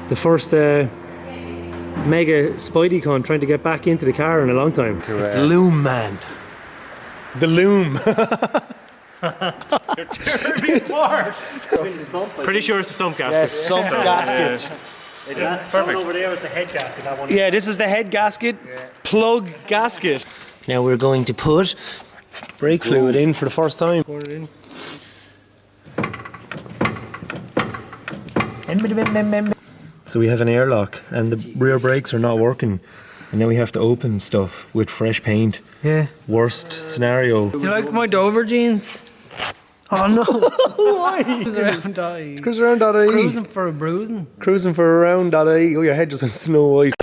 The first mega Spidey con trying to get back into the car in a long time. It's Loom Man. The Loom. You're tearing me apart. Pretty sure it's the sump gasket. Yes, sump gasket. Perfect. Over there is the head gasket. That one. Yeah, this is the head gasket, plug gasket. Now we're going to put brake fluid in for the first time. Pour it in. So we have an airlock and the rear brakes are not working. And now we have to open stuff with fresh paint. Yeah. Worst scenario. Do you like my Dover jeans? Oh no! Why? Cruise around .ie. Cruise around .ie. Cruising for a bruising. Cruising for around .ie. Oh, your head just went snow white.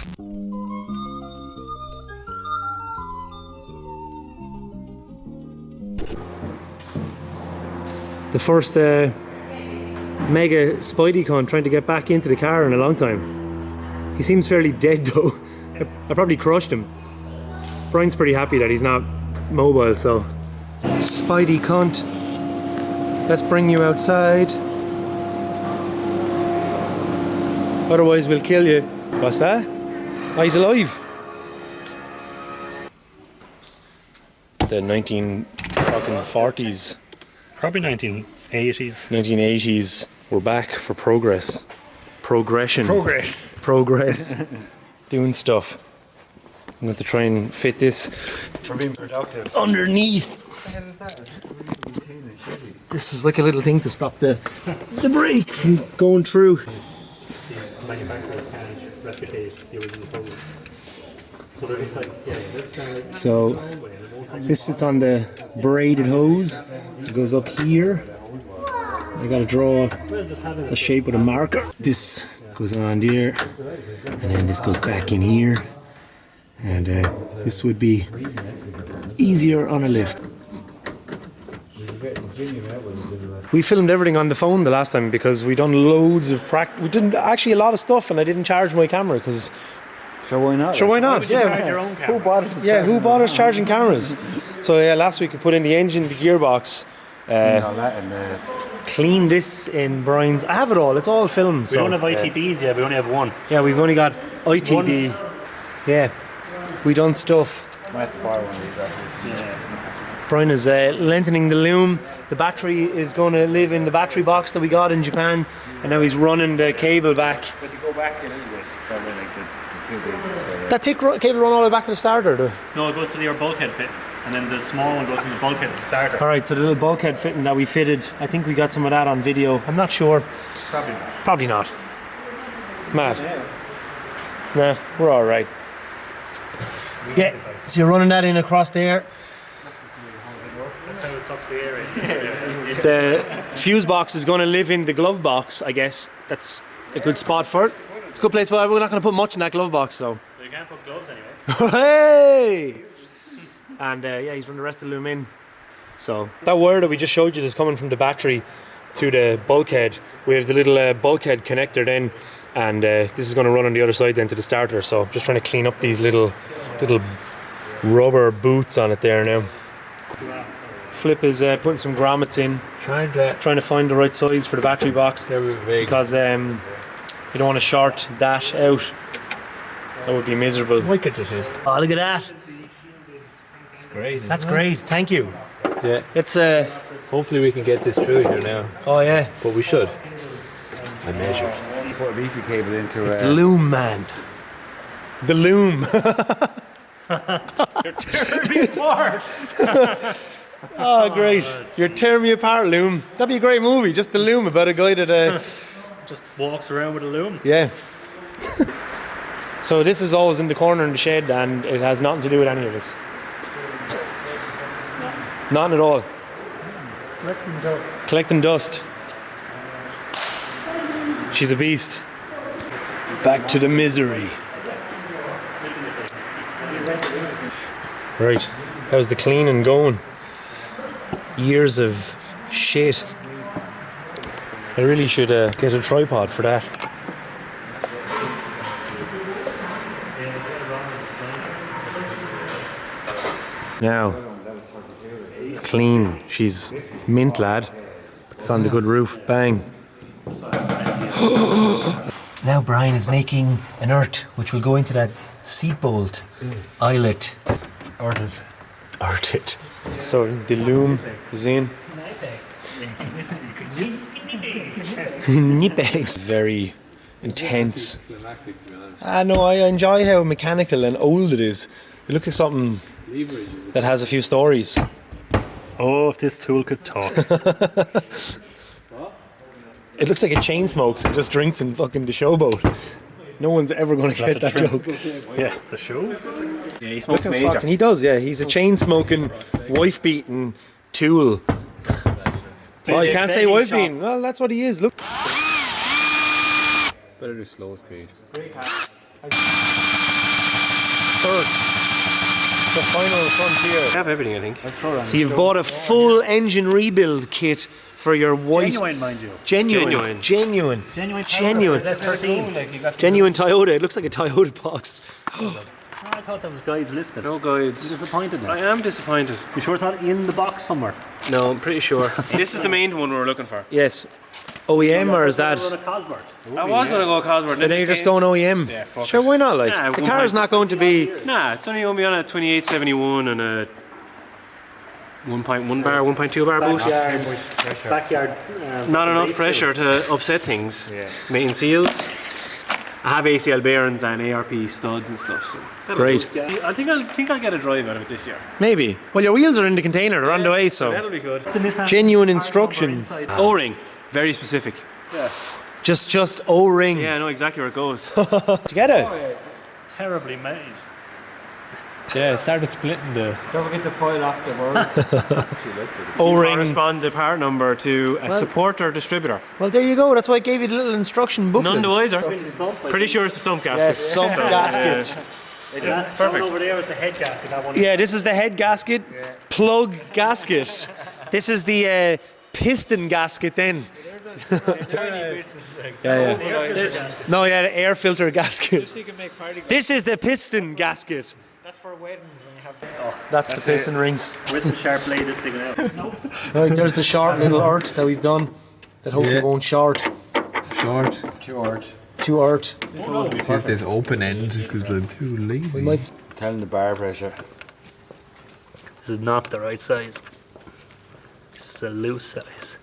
The first mega Spidey con trying to get back into the car in a long time. He seems fairly dead though. I probably crushed him. Brian's pretty happy that he's not mobile, so. Spidey cunt. Let's bring you outside. Otherwise we'll kill you. What's that? Oh, he's alive. The 1940s. Probably 1980s. 1980s. We're back for progress. Progression. Progress. Doing stuff. I'm going to try and fit this For being productive. underneath. What the hell is that? This is like a little thing to stop the brake from going through. These manufacturers can't replicate the original program. So they're just like, So this sits on the braided hose. It goes up here. I gotta draw the shape with a marker. This goes on there, and then this goes back in here. And this would be easier on a lift. We filmed everything on the phone the last time because we done loads of practice. We didn't actually a lot of stuff, and I didn't charge my camera because. Sure, why not? Sure, why not? yeah. Your own Who bothers? Yeah, who bothers charging cameras? So yeah, last week we put in the engine, the gearbox, clean this in Brian's. I have it all. It's all filmed. We So. don't have ITBs yet. We only have one. Yeah, we've only got ITB. Yeah, we done stuff. I might have to borrow one of these after this. Brian is lengthening the loom. The battery is going to live in the battery box that we got in Japan, and now he's running the cable back. But to go back a little bit, probably like the two big ones. That cable run all the way back to the starter. No, it goes to your bulkhead fit, and then the small one goes from the bulkhead to the starter. All right, so the little bulkhead fitting that we fitted, I think we got some of that on video. I'm not sure. Probably not. Probably not. Mad. Nah, we're all right. Yeah, so you're running that in across there. That's how it sucks the air in. The fuse box is going to live in the glove box, I guess. That's a good spot for it. It's a good place, but we're not going to put much in that glove box, so. You can't put gloves anyway. Hey! And yeah, he's run the rest of the loom in. So that wire that we just showed you is coming from the battery to the bulkhead. We have the little bulkhead connector then, and this is going to run on the other side then to the starter. So I'm just trying to clean up these little rubber boots on it there now. Flip is putting some grommets in, trying to find the right size for the battery box because you don't want to short that out. That would be miserable. Look at this. Oh, look at that! It's great. That's great. Thank you. Yeah. It's Hopefully we can get this through here now. oh yeah, But we should. I measured. Put a leafy cable into it's Loom Man. The Loom. You're tearing me apart. Oh, great! You're tearing me apart, Loom. That'd be a great movie. Just the Loom about a guy that Just walks around with a loom. yeah. So this is always in the corner in the shed, and it has nothing to do with any of us. Nothing at all. Collecting dust. Collecting dust. She's a beast. Back to the misery. Right. How's the cleaning going? Years of shit. I really should get a tripod for that. Now, it's clean. She's mint, lad. It's on the good roof. Bang. Now Brian is making an earth, which will go into that seat bolt eyelet. Earth. So the loom is in. Nipex. Very intense. No, I enjoy how mechanical and old it is. It looks like something that has a few stories. Oh, if this tool could talk. It looks like a chain smokes and just drinks in fucking the showboat. No one's ever going to get that joke. Yeah, the show? Yeah, he smokes Look how major. fucking he does, yeah. He's a chain smoking, wife beating tool. Oh, you can't say wife beating. Well, that's what he is. Look. Better do slow speed. Third. The final frontier. I have everything, I think. So you've bought a full engine rebuild kit for your white. Genuine, mind you. Genuine. Genuine S13. Genuine Toyota. It looks like a Toyota box. I thought there was guides listed. No I'm guides. disappointed now. I am disappointed. You sure it's not in the box somewhere? No, I'm pretty sure. This is the main one we were looking for. Yes. OEM or is that? Run a Cosworth. I was going to go Cosworth. But then you're just going OEM. Yeah, fuck Sure, why not? Like Nah, the one car's point- not going to be. Nah, it's only going to be on a 2871 and a 1.1 bar, 1.2 bar boost. Backyard. Not enough race pressure to upset things. Yeah. Main seals. I have ACL bearings and ARP studs and stuff. So that'll Great. do. I think I'll get a drive out of it this year. Maybe. Well, your wheels are in the container. They're on the way. So That'll be good. It's the Nissan genuine part number instructions. inside. O-ring, very specific. Just O-ring. Yeah, I know exactly where it goes. Did you get it? Terribly made. Yeah, it started splitting the. Don't forget the foil afterwards. O-ring. Correspond the part number to a supporter distributor. Well, there you go. That's why I gave you the little instruction booklet. None the wiser. Sump, I Pretty sure it's the sump gasket. Yes, some gasket. That one over there is the head gasket. That one. Yeah, this is the head gasket. Plug gasket. This is the piston gasket then. Yeah. No, yeah, the air filter gasket. This is the piston gasket. That's for weddings when you have That's the piston rings. With the sharp blade that's sticking out. Right, there's the short little earth that we've done. That hopefully won't short. Short. Too earth. Use this open end because I'm too lazy. We might. Tell him the bar pressure. This is not the right size. This is a loose size.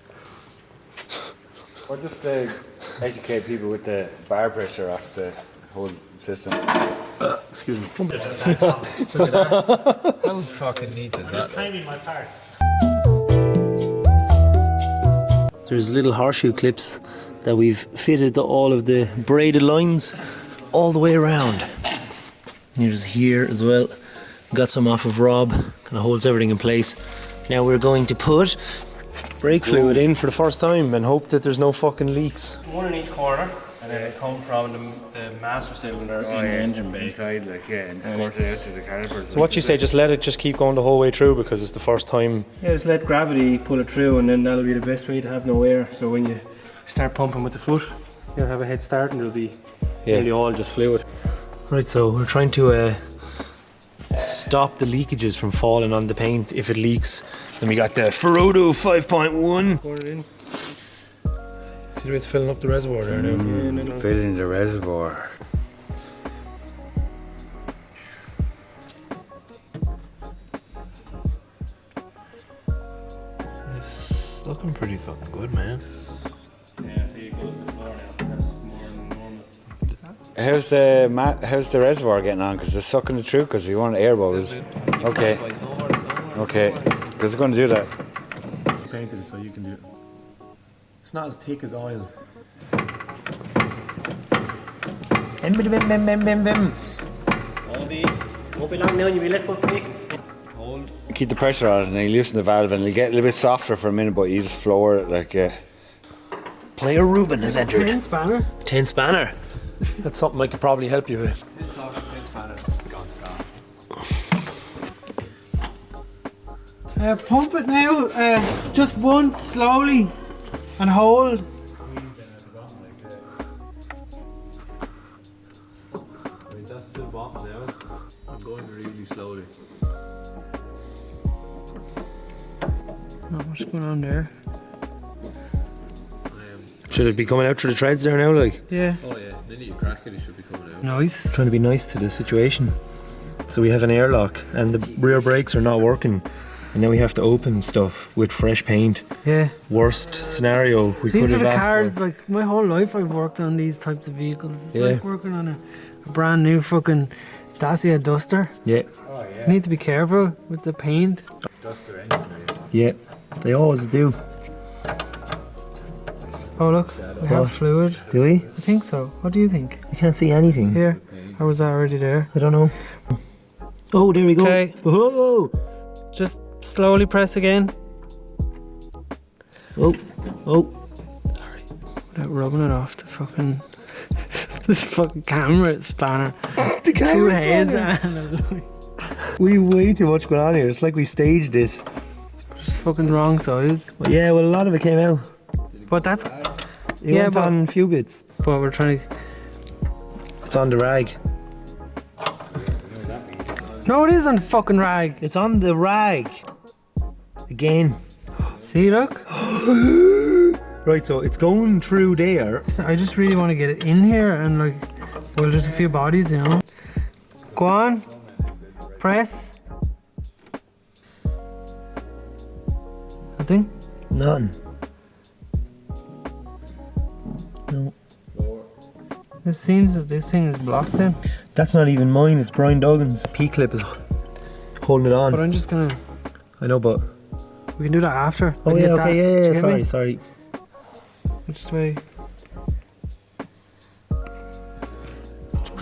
Or just educate people with the bar pressure off the whole system. Excuse me. How fucking neat is that? Claiming my parts. There's little horseshoe clips that we've fitted to all of the braided lines all the way around. Here's here as well. Got some off of Rob. Kind of holds everything in place. Now we're going to put brake fluid in for the first time and hope that there's no fucking leaks. One in each corner, and then it come from the master cylinder in the engine bay. Inside, like, yeah, and squirt it out to the calipers. So what you say, just let it just keep going the whole way through because it's the first time. Yeah, just let gravity pull it through, and then that'll be the best way to have no air. So when you start pumping with the foot, you'll have a head start, and it'll be nearly all just fluid. Right, so we're trying to stop the leakages from falling on the paint if it leaks. Then we got the Ferodo 5.1. Pour it in. See the way it's filling up the reservoir there now. Fill in the reservoir. It's looking pretty fucking good, man. Yeah, see, it goes to the floor now. That's more than normal. How's the reservoir getting on? Because it's sucking it through. Because you want air bubbles. Okay. Okay. Because it's going to do that. Painted it so you can do it. It's not as thick as oil. Won't be long now and you'll be left foot me. Keep the pressure on it and you loosen the valve and it'll get a little bit softer for a minute, but you just floor it like, yeah. Player Ruben has entered. 10 spanner. 10 spanner. That's something I could probably help you with. Pump it now, just once slowly and hold. That's to the bottom now. I'm going really slowly. Not much going on there. Should it be coming out through the treads there now, like? Yeah. Oh yeah, then you crack it, it should be coming out. Nice. Trying to be nice to the situation. So we have an airlock and the rear brakes are not working. And now we have to open stuff with fresh paint. Yeah. Worst scenario we could These are have the asked cars, for. like, my whole life I've worked on these types of vehicles. It's Yeah. like working on a brand new fucking Dacia Duster. Yeah, You need to be careful with the paint. Duster anyways. yeah. They always do. Oh look, we have fluid. Do we? I think so. What do you think? I can't see anything. Here. Or was that already there? I don't know. Oh, there we go. Okay. Whoa! Just slowly press again. Oh, oh. Without rubbing it off the fucking... this fucking camera spanner. The Two camera's heads running. and a... We have way too much going on here. It's like we staged this. Just fucking wrong size. Well, yeah, well, a lot of it came out. But that's... It Yeah, went but- on a few bits. But we're trying to... It's on the rag. No, it is on the fucking rag. It's on the rag. Again. See, look. Right, so it's going through there. I just really want to get it in here and like... Well, there's a few bodies, you know. Go on. Press. Nothing? None. No. It seems that this thing is blocked in. That's not even mine, it's Brian Duggan's. P-clip is holding it But on. I'm just gonna... I know, but... We can do that after. Oh I can yeah, get okay, that. yeah, Do you yeah, get sorry, me? sorry. Which way?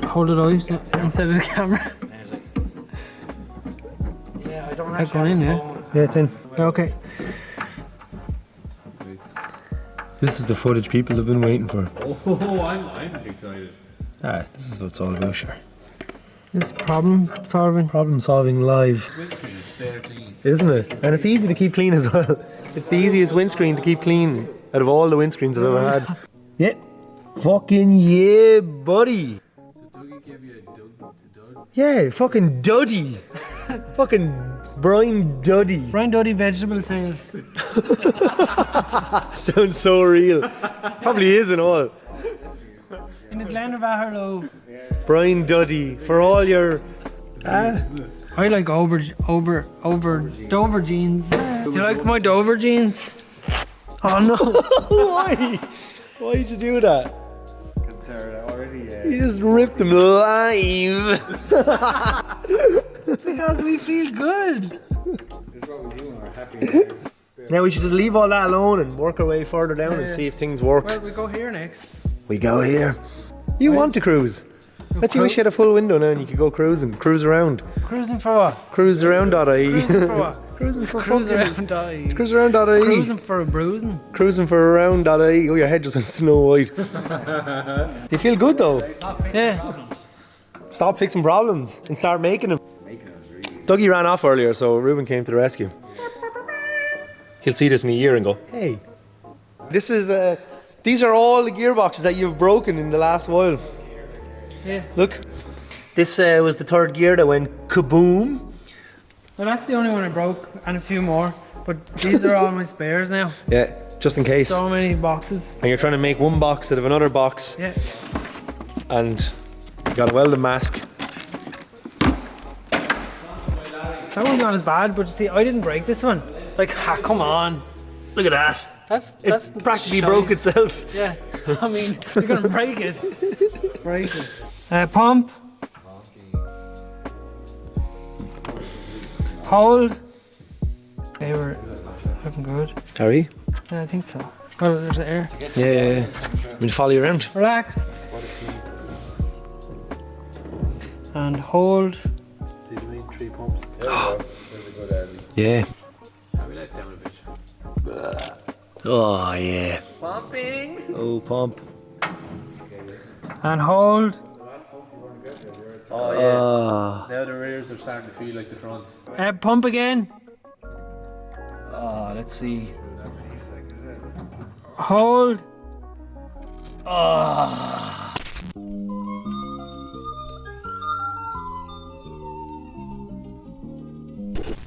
Hold it out instead of the camera. Yeah, I don't Is that going in, yeah? Yeah, it's in. Okay. This is the footage people have been waiting for. Oh, I'm excited. Ah, this is what it's all about, sure. This problem solving. Problem solving live, Windscreen is fair clean. isn't it? And it's easy to keep clean as well. It's the easiest windscreen to keep clean out of all the windscreens I've ever had. Yeah. Fucking yeah, buddy. So Dougie gave you a dud? Yeah, fucking Duddy. Fucking Brian Duddy. Brian Dodgy vegetable sales. Sounds so real. Probably is and all. In the Glenravaherlow. Brian Duddy for all your. I like over Dover jeans. Do you like my Dover jeans? Oh no. Why? Why did you do that? Because they're already. You just ripped them live. Because we feel good. This is what we do when we're happy. Now we should just leave all that alone and work our way further down and see if things work. Well, we go here next. We go here. You want to cruise? Bet you wish you had a full window now and you could go cruising, cruise around. Cruising for what? Cruise around.ie. Cruising for what? Cruising for Cruise fucking. around. Cruise around.ie. Cruising for a bruising. Cruising for around.ie. Oh, your head just went snow white. Do you feel good though? Yeah. Stop fixing problems and start making them. Dougie ran off earlier, so Ruben came to the rescue. He'll see this in a year and go, hey. This is, these are all the gearboxes that you've broken in the last while. Yeah. Look, this was the third gear that went kaboom. Well, that's the only one I broke, and a few more. But these are all my spares now. Yeah, just in case. So many boxes. And you're trying to make one box out of another box, Yeah. and you got a welding mask. That one's not as bad, but you see, I didn't break this one. Like, come on. Look at that. That's It practically shy. broke itself. Yeah. I mean, you're gonna break it. Break it. Pump. Hold. They were looking good. Are we? Yeah, I think so. Well, there's the air. Yeah. I'm gonna follow you around. Relax. And hold. See the main 3 pumps? Yeah. Can we let down a bit? Oh, yeah. Pumping. Oh, pump. And hold. Oh yeah. Now the rears are starting to feel like the fronts. Pump again. Oh, let's see. Hold. Oh.